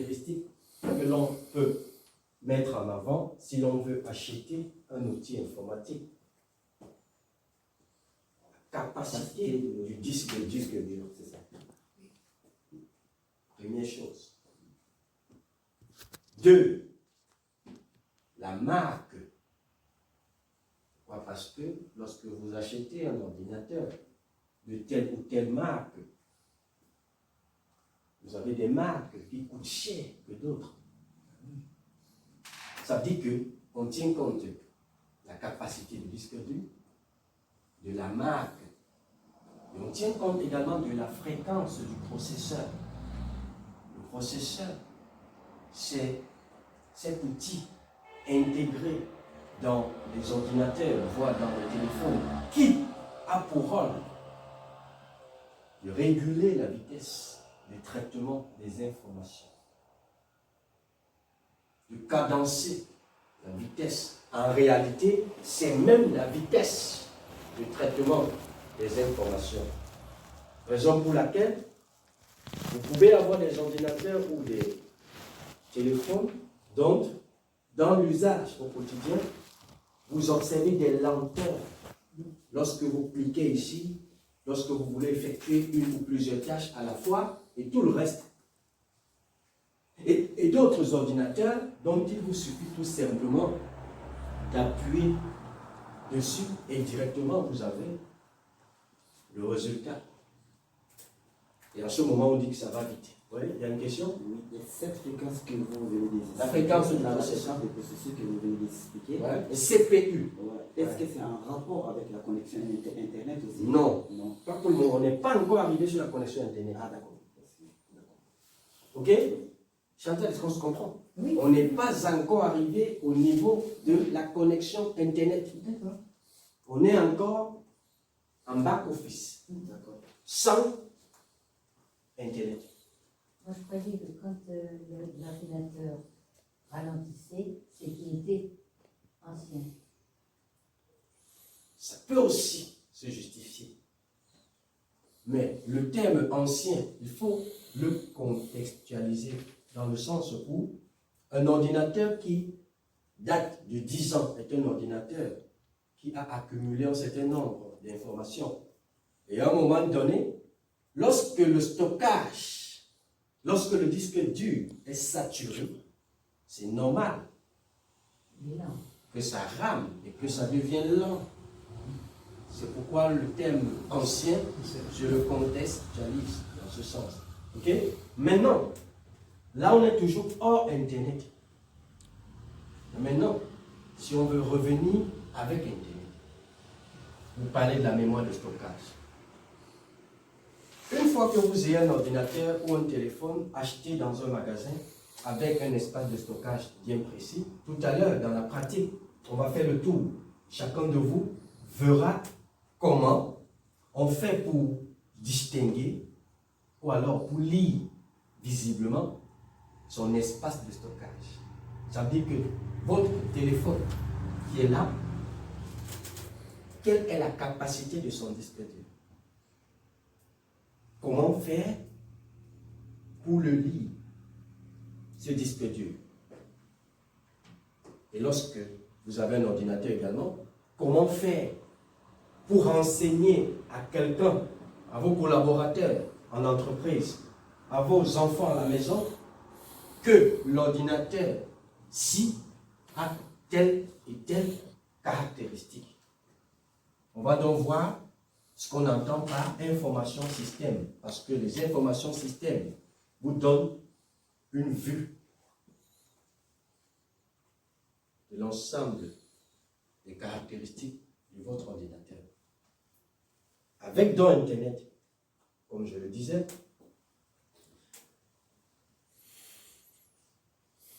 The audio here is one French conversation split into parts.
caractéristiques que l'on peut mettre en avant si l'on veut acheter un outil informatique. La capacité du disque dur, c'est ça. Première chose. 2. La marque. Pourquoi? Parce que lorsque vous achetez un ordinateur de telle ou telle marque, vous avez des marques qui coûtent cher que d'autres. Ça veut dire qu'on tient compte de la capacité du disque dur, de la marque, et on tient compte également de la fréquence du processeur. Le processeur, c'est cet outil intégré dans les ordinateurs, voire dans les téléphones, qui a pour rôle de réguler la vitesse de traitement des informations, de cadencer la vitesse. En réalité, c'est même la vitesse de traitement des informations. Raison pour laquelle vous pouvez avoir des ordinateurs ou des téléphones dont, dans l'usage au quotidien, vous observez des lenteurs. Lorsque vous cliquez ici, lorsque vous voulez effectuer une ou plusieurs tâches à la fois, et tout le reste. Et d'autres ordinateurs dont il vous suffit tout simplement d'appuyer dessus et directement vous avez le résultat. Et à ce moment, on dit que ça va vite. Oui, il y a une question? Oui, et cette fréquence que vous venez d'expliquer, la fréquence du processeur que vous venez d'expliquer, ouais. CPU. Ouais. Est-ce que c'est un rapport avec la connexion Internet aussi? Non, non, pas pour le moment. On n'est pas encore arrivé sur la connexion Internet. Ah, d'accord. Ok? Chantal, est-ce qu'on se comprend? Oui. On n'est pas encore arrivé au niveau de la connexion Internet. D'accord. On est encore en back-office. D'accord. Sans Internet. Moi, je croyais que quand l'ordinateur ralentissait, c'est qu'il était ancien. Ça peut aussi se justifier. Mais le terme ancien, il faut le contextualiser dans le sens où un ordinateur qui date de 10 ans est un ordinateur qui a accumulé un certain nombre d'informations. Et à un moment donné, lorsque le stockage, lorsque le disque dur est saturé, c'est normal que ça rame et que ça devienne lent. C'est pourquoi le terme ancien, je le contextualise dans ce sens. Ok? Maintenant, là on est toujours hors Internet. Maintenant, si on veut revenir avec Internet, vous parlez de la mémoire de stockage. Une fois que vous ayez un ordinateur ou un téléphone acheté dans un magasin avec un espace de stockage bien précis, tout à l'heure dans la pratique, on va faire le tour. Chacun de vous verra comment on fait pour distinguer ou alors pour lire visiblement son espace de stockage. Ça veut dire que votre téléphone qui est là, quelle est la capacité de son disque dur? Comment faire pour le lire, ce disque dur? Et lorsque vous avez un ordinateur également, comment faire pour enseigner à quelqu'un, à vos collaborateurs en entreprise, à vos enfants à la maison, que l'ordinateur, si, a telle et telle caractéristique? On va donc voir ce qu'on entend par information système, parce que les informations système vous donnent une vue de l'ensemble des caractéristiques de votre ordinateur. Avec dans Internet, comme je le disais,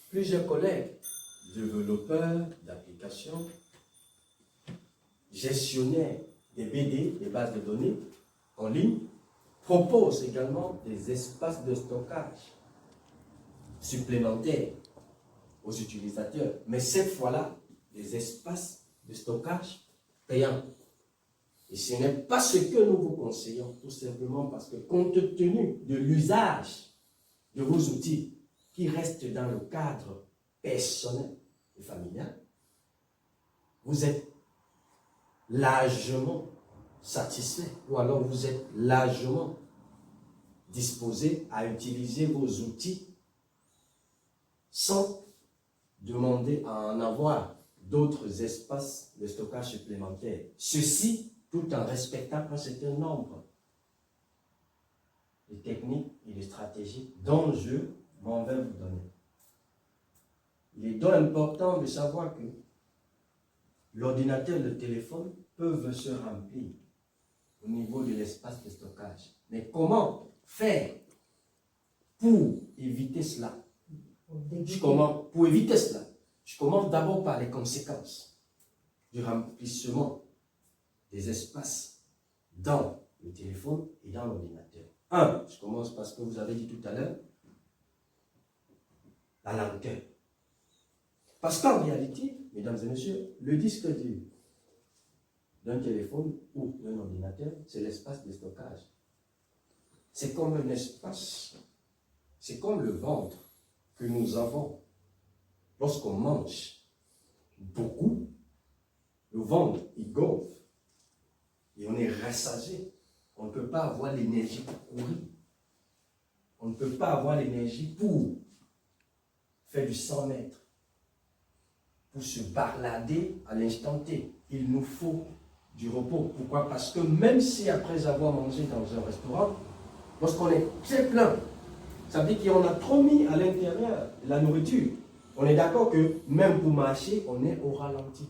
plusieurs collègues, développeurs d'applications, gestionnaires des BD, des bases de données en ligne, proposent également des espaces de stockage supplémentaires aux utilisateurs. Mais cette fois-là, des espaces de stockage payants. Et ce n'est pas ce que nous vous conseillons, tout simplement parce que compte tenu de l'usage de vos outils, qui reste dans le cadre personnel et familial, vous êtes largement satisfait ou alors vous êtes largement disposé à utiliser vos outils sans demander à en avoir d'autres espaces de stockage supplémentaires. Ceci tout en respectant un certain nombre de techniques et de stratégies dont je m'en vais vous donner. Il est donc important de savoir que l'ordinateur et le téléphone peuvent se remplir au niveau de l'espace de stockage. Mais comment faire pour éviter cela? Pour éviter cela, je commence d'abord par les conséquences du remplissement des espaces dans le téléphone et dans l'ordinateur. Je commence par ce que vous avez dit tout à l'heure, la lenteur. Parce qu'en réalité, mesdames et messieurs, le disque dur d'un téléphone ou d'un ordinateur, c'est l'espace de stockage. C'est comme un espace, c'est comme le ventre que nous avons lorsqu'on mange beaucoup, le ventre il gonfle et on est rassasié. On ne peut pas avoir l'énergie pour courir. On ne peut pas avoir l'énergie pour faire du 100 mètres, pour se balader à l'instant T. Il nous faut du repos. Pourquoi? Parce que même si après avoir mangé dans un restaurant, lorsqu'on est très plein, ça veut dire qu'on a trop mis à l'intérieur de la nourriture. On est d'accord que même pour marcher, on est au ralenti.